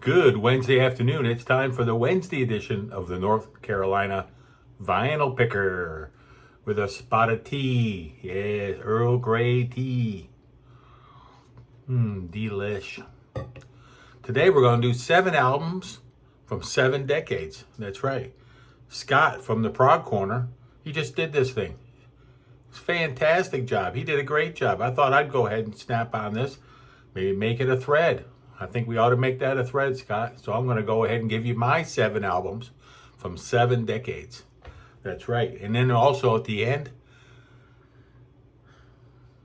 Good Wednesday afternoon. It's time for the Wednesday edition of the North Carolina Vinyl Picker with a spot of tea. Yes, Earl Grey tea. Delish. Today we're going to do 7 albums from 7 decades. That's right. Scott from the Prog Corner, he just did this thing. It's a fantastic job. He did a great job. I thought I'd go ahead and snap on this. Maybe make it a thread. I think we ought to make that a thread, Scott. So I'm going to go ahead and give you my 7 albums from 7 decades. That's right. And then also at the end,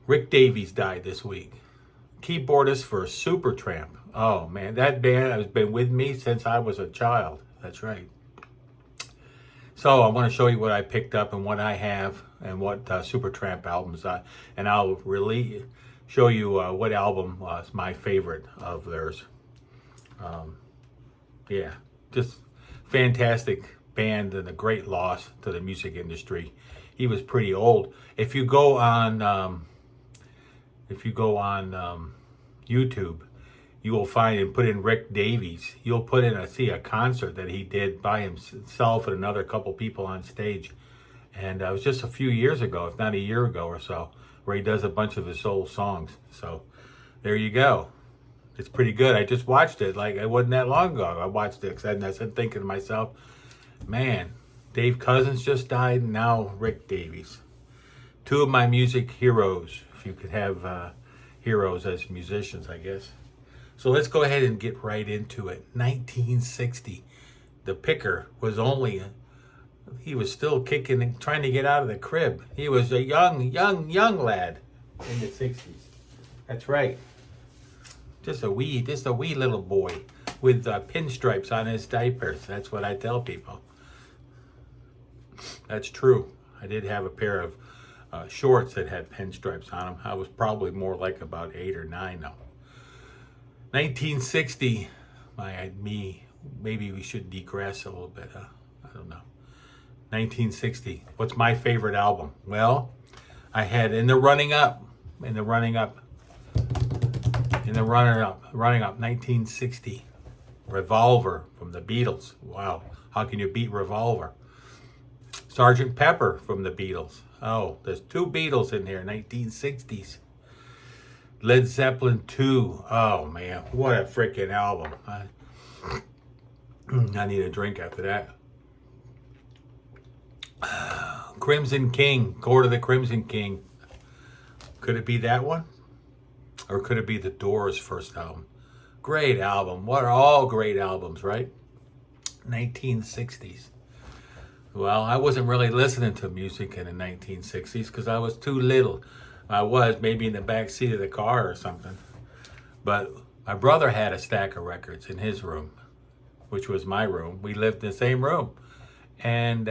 Rick Davies died this week. Keyboardist for Supertramp. Oh man, that band has been with me since I was a child. That's right. So I want to show you what I picked up and what I have and what Supertramp albums and I'll really show you what album was my favorite of theirs. Yeah, just fantastic band and a great loss to the music industry. He was pretty old. If you go on YouTube, you will find and put in Rick Davies. You'll put in a concert that he did by himself and another couple people on stage, and it was just a few years ago, if not a year ago or so, where he does a bunch of his old songs. So there you go. It's pretty good. I just watched it. Like, it wasn't that long ago. I watched it and I said, thinking to myself, man, Dave Cousins just died, and now Rick Davies. 2 of my music heroes, if you could have heroes as musicians, I guess. So let's go ahead and get right into it. 1960. The Picker was he was still kicking and trying to get out of the crib. He was a young lad in the 60s. That's right. Just a wee little boy with pinstripes on his diapers. That's what I tell people. That's true. I did have a pair of shorts that had pinstripes on them. I was probably more like about 8 or 9 though. 1960. Maybe we should digress a little bit. I don't know. 1960. What's my favorite album? Well, I had in the running up, 1960, Revolver from the Beatles. Wow, how can you beat Revolver? Sgt. Pepper from the Beatles. Oh, there's 2 Beatles in here, 1960s. Led Zeppelin 2. Oh man, what a freaking album. I need a drink after that. Crimson King, Court of the Crimson King. Could it be that one? Or could it be the Doors' first album? Great album. What are all great albums, right? 1960s. Well, I wasn't really listening to music in the 1960s because I was too little. I was maybe in the back seat of the car or something. But my brother had a stack of records in his room, which was my room. We lived in the same room. And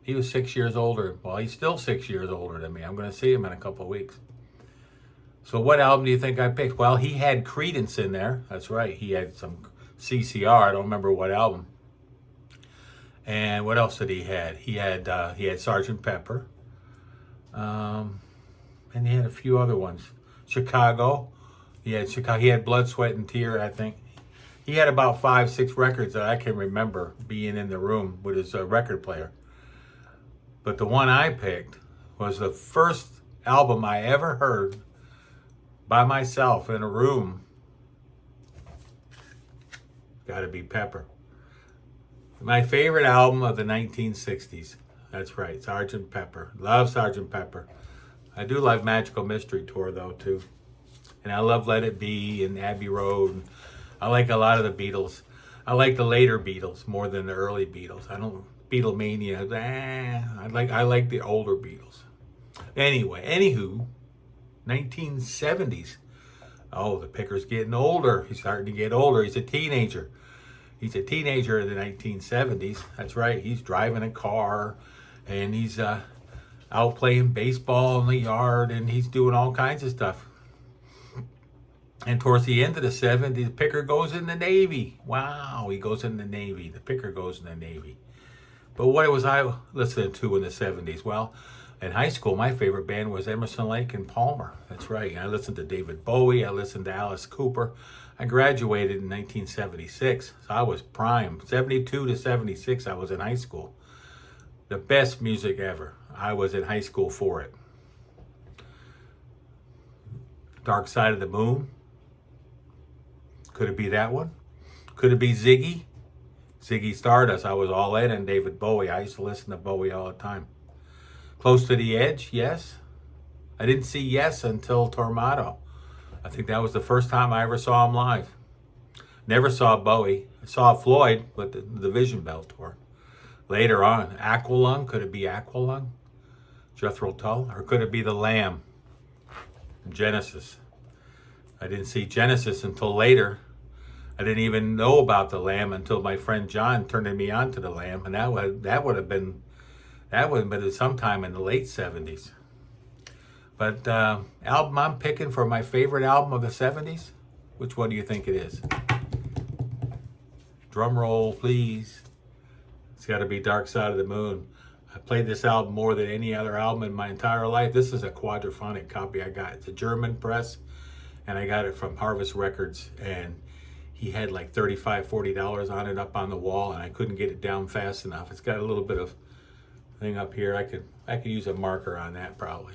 he was 6 years older. Well, he's still 6 years older than me. I'm going to see him in a couple of weeks. So what album do you think I picked? Well, he had Creedence in there. That's right. He had some CCR. I don't remember what album. And what else did he had? He had Sgt. Pepper. And he had a few other ones. Chicago. He had Blood, Sweat, and Tear, I think. He had about 5, 6 records that I can remember being in the room with his record player. But the one I picked was the first album I ever heard by myself in a room. Gotta be Pepper. My favorite album of the 1960s. That's right, Sgt. Pepper. Love Sgt. Pepper. I do love Magical Mystery Tour though too. And I love Let It Be and Abbey Road. I like a lot of the Beatles. I like the later Beatles more than the early Beatles. I don't Beatlemania. I like the older Beatles. Anywho, 1970s. Oh, the Picker's getting older. He's starting to get older. He's a teenager. He's a teenager in the 1970s. That's right. He's driving a car, and he's out playing baseball in the yard, and he's doing all kinds of stuff. And towards the end of the 70s, Picker goes in the Navy. Wow, he goes in the Navy. The Picker goes in the Navy. But what was I listening to in the 70s? Well, in high school, my favorite band was Emerson, Lake and Palmer. That's right. I listened to David Bowie. I listened to Alice Cooper. I graduated in 1976, so I was prime. 72 to 76, I was in high school. The best music ever. I was in high school for it. Dark Side of the Moon. Could it be that one? Could it be Ziggy? Ziggy Stardust. I was all in, and David Bowie. I used to listen to Bowie all the time. Close to the Edge, yes. I didn't see Yes until Tormato. I think that was the first time I ever saw him live. Never saw Bowie. I saw Floyd with the Vision Bell tour. Later on, Aqualung. Could it be Aqualung? Jethro Tull? Or could it be The Lamb? Genesis. I didn't see Genesis until later. I didn't even know about The Lamb until my friend John turned me on to The Lamb, and that would have been sometime in the late 70s. But album I'm picking for my favorite album of the 70s, which one do you think it is? Drum roll, please. It's got to be Dark Side of the Moon. I played this album more than any other album in my entire life. This is a quadraphonic copy I got. It's a German press, and I got it from Harvest Records, and he had like $35, $40 on it up on the wall, and I couldn't get it down fast enough. It's got a little bit of thing up here. I could use a marker on that probably.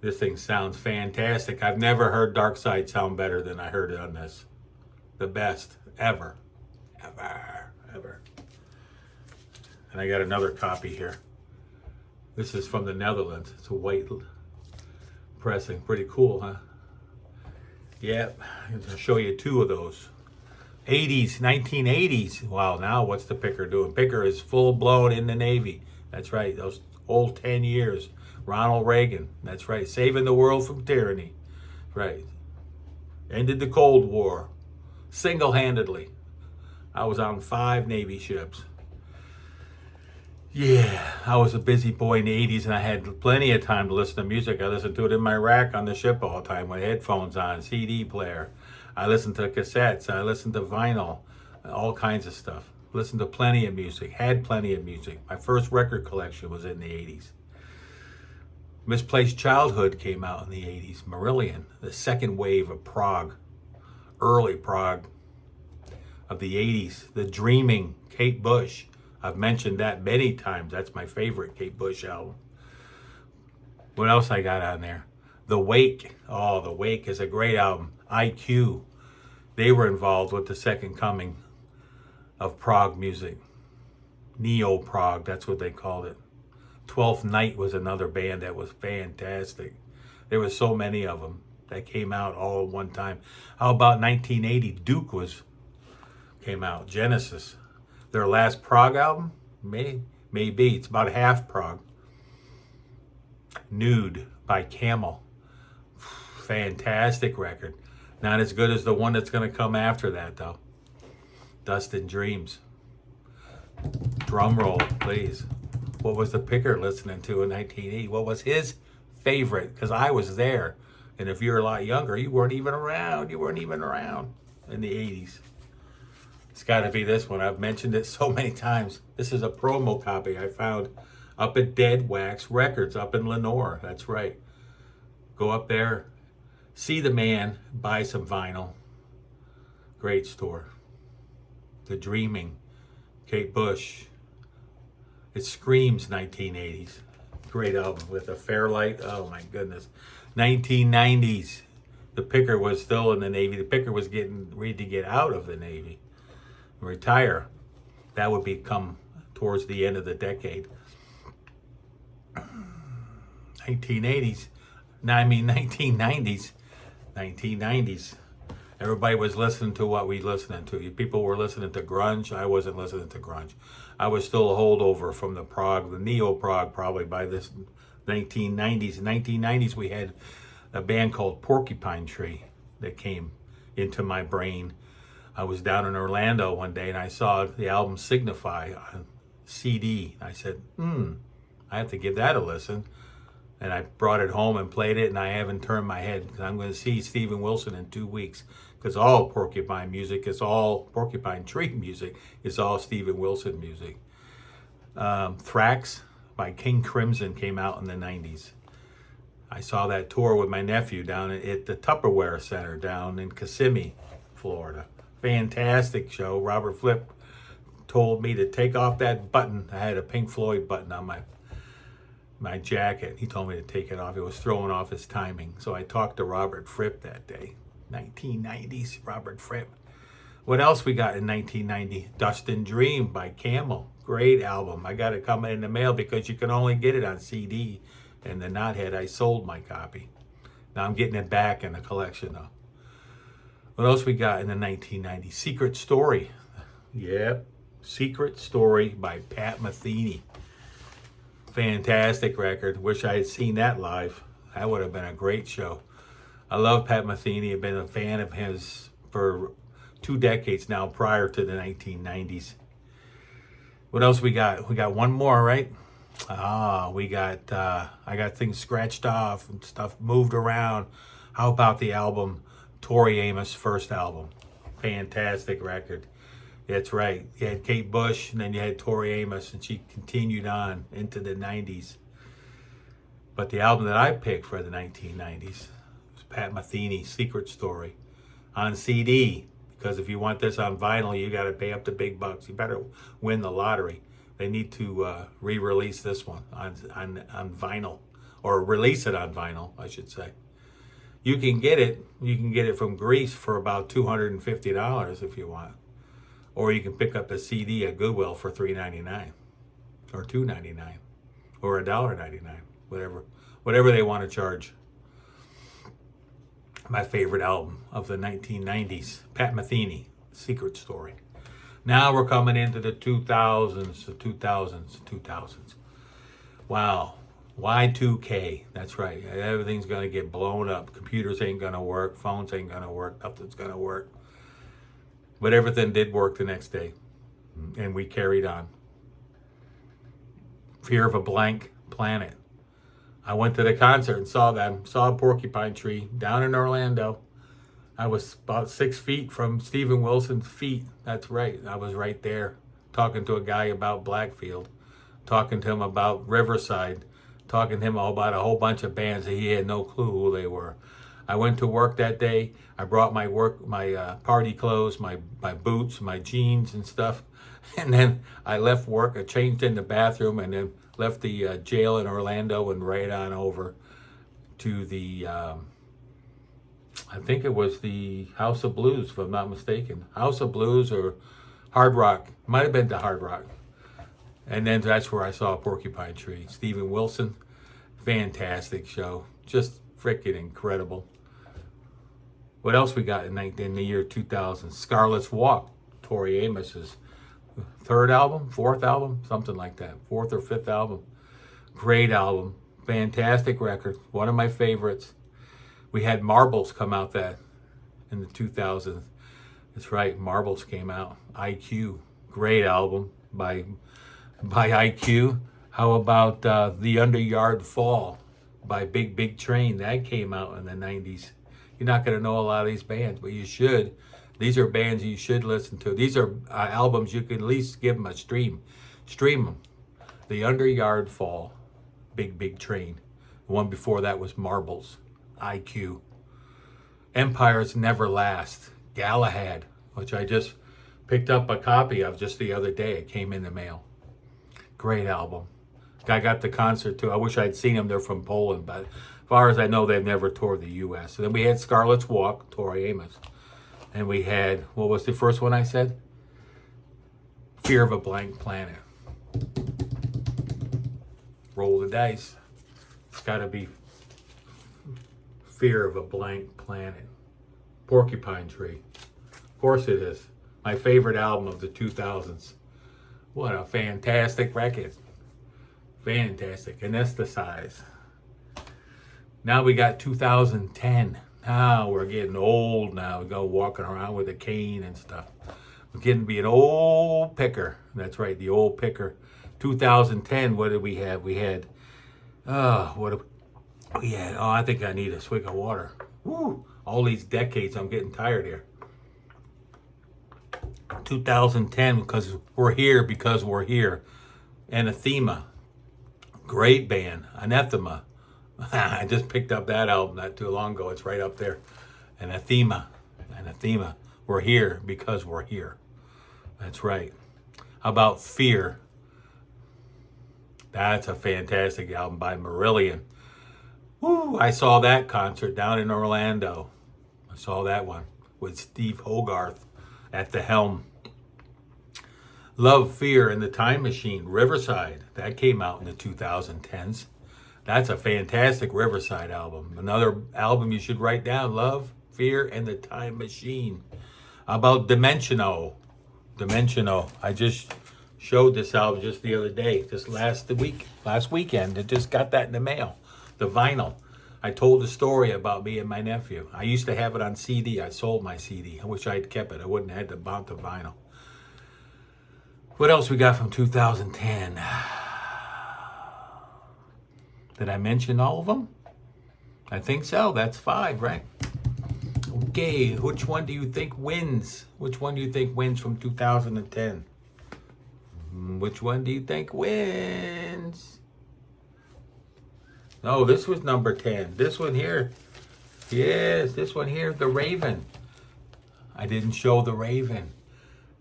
This thing sounds fantastic. I've never heard Dark Side sound better than I heard it on this. The best ever. Ever. And I got another copy here. This is from the Netherlands. It's a white pressing. Pretty cool, huh? Yep. I'll show you two of those. 80s, 1980s. Wow, now what's the Picker doing? Picker is full blown in the Navy. That's right. Those old 10 years. Ronald Reagan. That's right. Saving the world from tyranny. Right. Ended the Cold War. Single-handedly. I was on 5 Navy ships. Yeah, I was a busy boy in the 80s, and I had plenty of time to listen to music. I listened to it in my rack on the ship all the time with headphones on, CD player. I listened to cassettes. I listened to vinyl, all kinds of stuff. Listened to plenty of music, had plenty of music. My first record collection was in the 80s. Misplaced Childhood came out in the 80s. Marillion, the second wave of prog, early prog of the 80s. The Dreaming, Kate Bush. I've mentioned that many times. That's my favorite Kate Bush album. What else I got on there? The Wake. Oh, The Wake is a great album. IQ. They were involved with the second coming of prog music. Neo-prog, that's what they called it. 12th Night was another band that was fantastic. There were so many of them that came out all at one time. How about 1980? Duke came out. Genesis. Their last prog album? Maybe. It's about half prog. Nude by Camel. Fantastic record. Not as good as the one that's going to come after that, though. Dust and Dreams. Drum roll, please. What was the Picker listening to in 1980? What was his favorite? Because I was there. And if you're a lot younger, you weren't even around. You weren't even around in the 80s. It's got to be this one. I've mentioned it so many times. This is a promo copy I found up at Dead Wax Records up in Lenore. That's right. Go up there, see the man, buy some vinyl. Great store. The Dreaming, Kate Bush. It screams 1980s. Great album with a Fairlight. Oh my goodness. 1990s. The Picker was still in the Navy. The Picker was getting ready to get out of the Navy. Retire. That would become towards the end of the decade. 1980s. No, I mean 1990s. 1990s. Everybody was listening to what we listening to. People were listening to grunge. I wasn't listening to grunge. I was still a holdover from the prog, the neo-prog probably by this 1990s. In 1990s, we had a band called Porcupine Tree that came into my brain. I was down in Orlando one day and I saw the album Signify on CD. I said, I have to give that a listen. And I brought it home and played it, and I haven't turned my head because I'm going to see Steven Wilson in 2 weeks because all Porcupine music is all Porcupine Tree music. It's all Steven Wilson music. Thrax by King Crimson came out in the 90s. I saw that tour with my nephew down at the Tupperware Center down in Kissimmee. Florida. Fantastic show. Robert Fripp told me to take off that button. I had a Pink Floyd button on my jacket. He told me to take it off. It was throwing off his timing. So I talked to Robert Fripp that day. 1990s, Robert Fripp. What else we got in 1990? Dustin Dream by Camel. Great album. I got it coming in the mail because you can only get it on CD. And the Knothead, I sold my copy. Now I'm getting it back in the collection though. What else we got in the 1990s? Secret Story. Yep. Secret Story by Pat Metheny. Fantastic record. Wish I had seen that live. That would have been a great show. I love Pat Metheny. I've been a fan of his for 2 decades now prior to the 1990s. What else we got? We got one more, right? We got, I got things scratched off and stuff moved around. How about the album, Tori Amos' first album? Fantastic record. That's right. You had Kate Bush and then you had Tori Amos and she continued on into the 90s. But the album that I picked for the 1990s was Pat Metheny, Secret Story, on CD. Because if you want this on vinyl, you got to pay up the big bucks. You better win the lottery. They need to re-release this one on vinyl, or release it on vinyl, I should say. You can get it. You can get it from Greece for about $250 if you want, or you can pick up a CD at Goodwill for $3.99, or $2.99, or $1.99, whatever they want to charge. My favorite album of the 1990s, Pat Metheny, Secret Story. Now we're coming into the 2000s. Wow. Y2K. That's right. Everything's going to get blown up. Computers ain't going to work. Phones ain't going to work. Nothing's going to work. But everything did work the next day. And we carried on. Fear of a Blank Planet. I went to the concert and saw them. Saw a Porcupine Tree down in Orlando. I was about 6 feet from Steven Wilson's feet. That's right. I was right there talking to a guy about Blackfield, talking to him about Riverside, talking to him about a whole bunch of bands that he had no clue who they were. I went to work that day. I brought my party clothes, my boots, my jeans and stuff. And then I left work. I changed in the bathroom and then left the jail in Orlando and right on over to the, I think it was the House of Blues, if I'm not mistaken. House of Blues or Hard Rock. Might have been the Hard Rock. And then that's where I saw Porcupine Tree. Steven Wilson, fantastic show. Just freaking incredible. What else we got in the year 2000? Scarlet's Walk, Tori Amos's third album, fourth album, something like that. Fourth or fifth album. Great album. Fantastic record. One of my favorites. We had Marbles come out that in the 2000s. That's right, Marbles came out. IQ, great album by IQ. How about The Underyard Fall by Big Big Train? That came out in the 90s. You're not going to know a lot of these bands, but you should. These are bands you should listen to. These are albums you can at least give them a stream. Stream them. The Underyard Fall, Big Big Train. The one before that was Marbles, IQ. Empires Never Last, Galahad, which I just picked up a copy of just the other day. It came in the mail. Great album. I got the concert too. I wish I'd seen them. They're from Poland, but as far as I know, they've never toured the U.S. So then we had Scarlet's Walk, Tori Amos. And we had, what was the first one I said? Fear of a Blank Planet. Roll the dice. It's got to be Fear of a Blank Planet. Porcupine Tree. Of course it is. My favorite album of the 2000s. What a fantastic record. Fantastic. Anesthetize. Now we got 2010. Now we're getting old now. We go walking around with a cane and stuff. We're getting to be an old picker. That's right, the old picker. 2010, what did we have? We had, I think I need a swig of water. Woo! All these decades, I'm getting tired here. 2010, because we're here. Anathema. Great band. Anathema. I just picked up that album not too long ago. It's right up there. Anathema. We're here because we're here. That's right. How about Fear? That's a fantastic album by Marillion. Woo, I saw that concert down in Orlando. I saw that one with Steve Hogarth at the helm. Love, Fear, and the Time Machine, Riverside. That came out in the 2010s. That's a fantastic Riverside album. Another album you should write down, Love, Fear, and the Time Machine. How about Dimensiono? Dimensiono. I just showed this album just the other day, just last weekend. I just got that in the mail, the vinyl. I told the story about me and my nephew. I used to have it on CD. I sold my CD. I wish I had kept it. I wouldn't have had to bought the vinyl. What else we got from 2010? Did I mention all of them? I think so. That's 5, right? Okay, which one do you think wins? Which one do you think wins from 2010? Which one do you think wins? Oh, this was number 10. This one here. Yes, this one here, The Raven. I didn't show The Raven.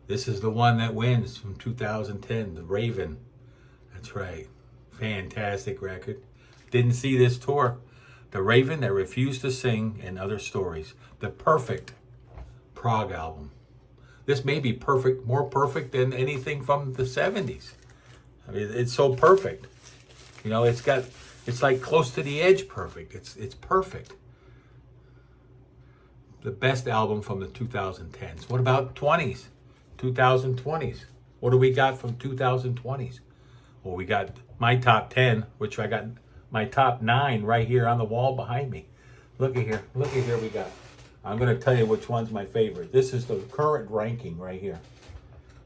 This is the one that wins from 2010, The Raven. That's right. Fantastic record. Didn't see this tour. The Raven That Refused to Sing and Other Stories. The perfect prog album. This may be perfect, more perfect than anything from the 70s. I mean, it's so perfect. You know, it's like close to the edge perfect. It's perfect. The best album from the 2010s. What about 20s? 2020s. What do we got from 2020s? Well, we got my top 10, which I got my top 9 right here on the wall behind me. Look at here. Look at here we got. I'm going to tell you which one's my favorite. This is the current ranking right here.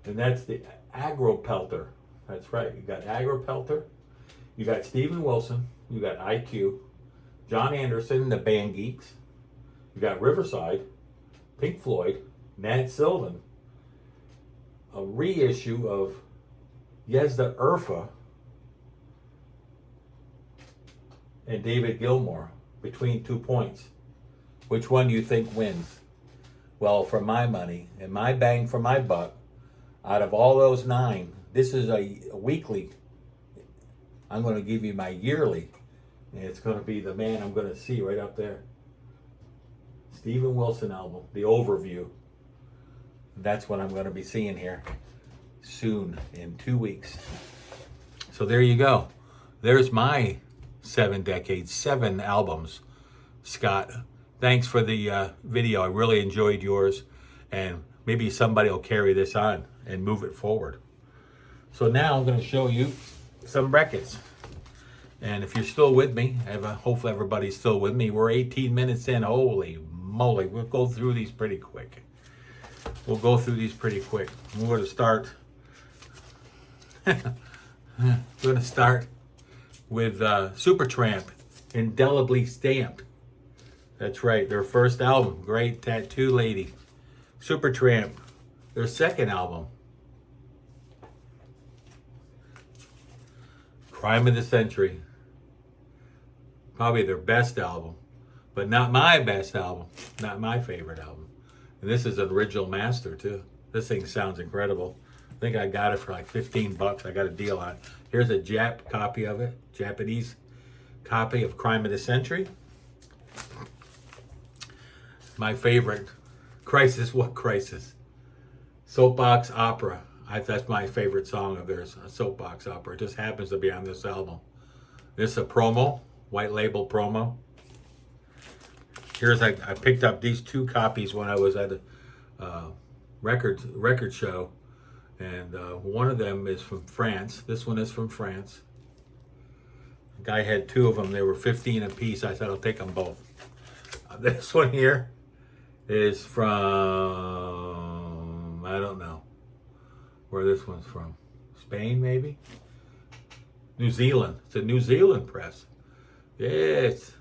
And that's the Agropelter. That's right. You got Agropelter. You got Steven Wilson. You got IQ. John Anderson, the Band Geeks. You got Riverside. Pink Floyd. Nat Sylvan. A reissue of Yezda Urfa. And David Gilmour, Between 2 Points. Which one do you think wins? Well, for my money and my bang for my buck, out of all those 9, this is a weekly. I'm going to give you my yearly, and it's going to be the man I'm going to see right up there. Steven Wilson album, The Overview. That's what I'm going to be seeing here soon, in 2 weeks. So there you go. There's my 7 decades, 7 albums. Scott, thanks for the video. I really enjoyed yours, and maybe somebody will carry this on and move it forward. So now I'm going to show you some records. And if you're still with me, hopefully everybody's still with me. We're 18 minutes in. Holy moly, we'll go through these pretty quick. We're going to start. We're going to start with Supertramp, Indelibly Stamped. That's right, their first album, Great Tattoo Lady. Supertramp, their second album, Crime of the Century. Probably their best album, but not my best album, not my favorite album. And this is an original master too. This thing sounds incredible. I think I got it for like $15. I got a deal on it. Here's a Jap copy of it, Japanese copy of Crime of the Century. My favorite, Crisis, What Crisis? Soapbox Opera. That's my favorite song of theirs, a soapbox opera. It just happens to be on this album. This is a promo, white label promo. I picked up these 2 copies when I was at a record show, and one of them is from France. This one is from France. The guy had 2 of them. They were 15 a piece. I said I'll take them both. This one here is from, I don't know where this one's from. Spain, maybe? New Zealand. It's a New Zealand press. Yes.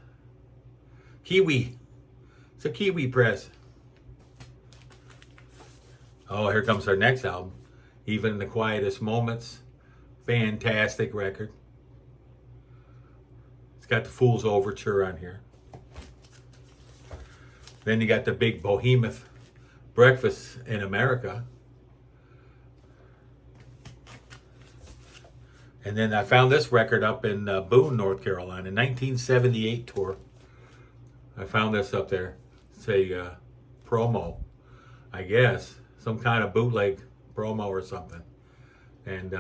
Kiwi. It's a Kiwi press. Oh, here comes our next album. Even in the Quietest Moments. Fantastic record. It's got the Fool's Overture on here. Then you got the big behemoth Breakfast in America. And then I found this record up in Boone, North Carolina, 1978 tour. I found this up there. It's a promo, I guess. Some kind of bootleg promo or something. And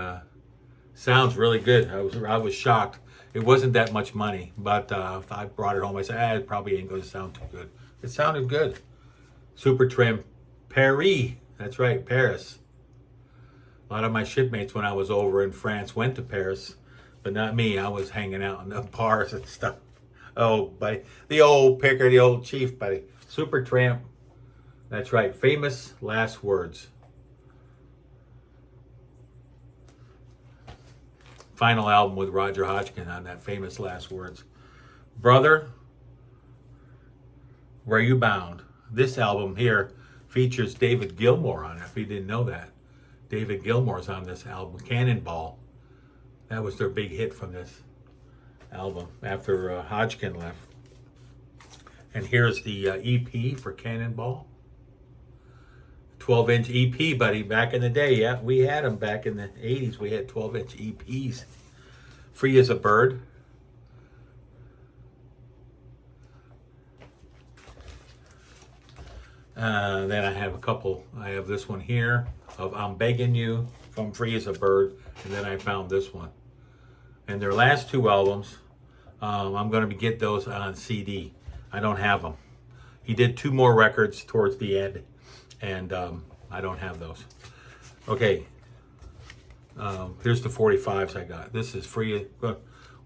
sounds really good. I was shocked. It wasn't that much money, but I brought it home. I said, it probably ain't going to sound too good. It sounded good. Supertramp Paris. That's right, Paris. A lot of my shipmates when I was over in France went to Paris, but not me. I was hanging out in the bars and stuff. Oh, buddy. The old picker, the old chief, buddy. Supertramp. That's right. Famous Last Words. Final album with Roger Hodgkin on that, Famous Last Words. Brother, Where You Bound? This album here features David Gilmour on it, if you didn't know that. David Gilmour's on this album, Cannonball. That was their big hit from this album after Hodgkin left. And here's the EP for Cannonball. 12-inch EP, buddy, back in the day. Yeah, we had them back in the 80s. We had 12-inch EPs. Free as a Bird. Then I have a couple. I have this one here of I'm Begging You from Free as a Bird. And then I found this one. And their last two albums, I'm going to get those on CD. I don't have them. He did 2 more records towards the end. And I don't have those. Okay. Here's the 45s I got. This is free.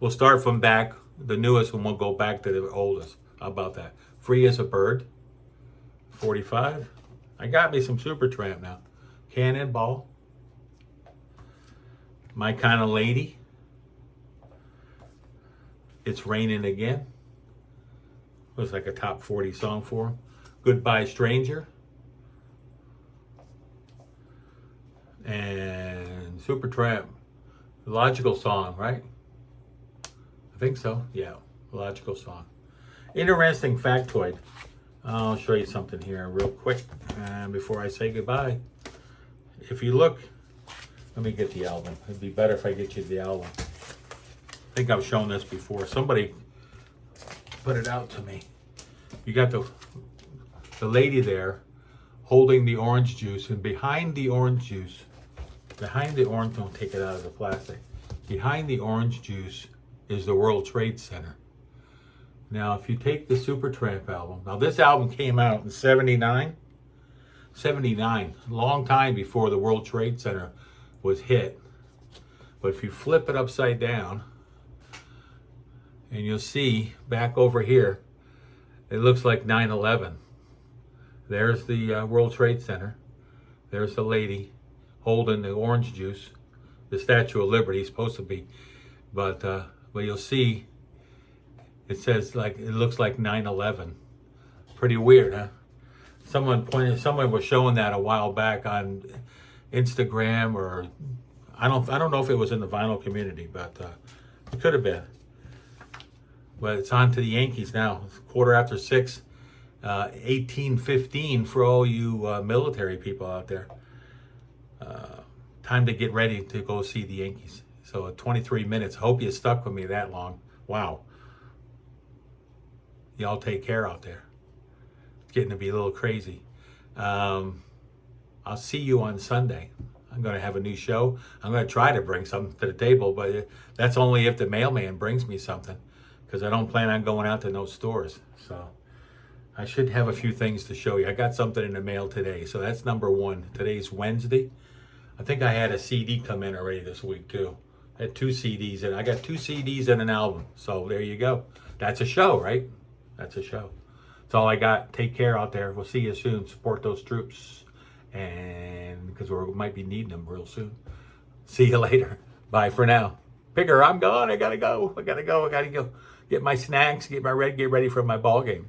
We'll start from back, the newest, and we'll go back to the oldest. How about that? Free as a Bird. 45. I got me some Supertramp now. Cannonball. My Kind of Lady. It's Raining Again. Was like a top 40 song for him. Goodbye Stranger. And Supertramp. Logical Song, right? I think so. Yeah, Logical Song. Interesting factoid. I'll show you something here real quick before I say goodbye. If you look, let me get the album. It'd be better if I get you the album. I think I've shown this before. Somebody put it out to me. You got the lady there holding the orange juice, and behind the orange juice, don't take it out of the plastic. Behind the orange juice is the World Trade Center. Now, if you take the Supertramp album, now this album came out in 79, a long time before the World Trade Center was hit. But if you flip it upside down, and you'll see back over here, it looks like 9/11. There's the World Trade Center. There's the lady holding the orange juice. The Statue of Liberty is supposed to be. But you'll see, it says it looks like 9/11. Pretty weird, huh? Someone was showing that a while back on Instagram, or I don't know if it was in the vinyl community, but it could have been. But it's on to the Yankees now. It's 6:15, 18:15 for all you military people out there. Time to get ready to go see the Yankees. So 23 minutes. Hope you stuck with me that long. Wow. Y'all take care out there. It's getting to be a little crazy. I'll see you on Sunday. I'm going to have a new show. I'm going to try to bring something to the table, but that's only if the mailman brings me something, because I don't plan on going out to no stores. So I should have a few things to show you. I got something in the mail today, so that's number one. Today's Wednesday. I think I had a CD come in already this week too. I had 2 CDs, and I got 2 CDs and an album. So there you go. That's a show, right? That's a show. That's all I got. Take care out there. We'll see you soon. Support those troops, and because we might be needing them real soon. See you later. Bye for now. Picker, I'm gone. I gotta go. I gotta go. Get my snacks. Get ready for my ball game.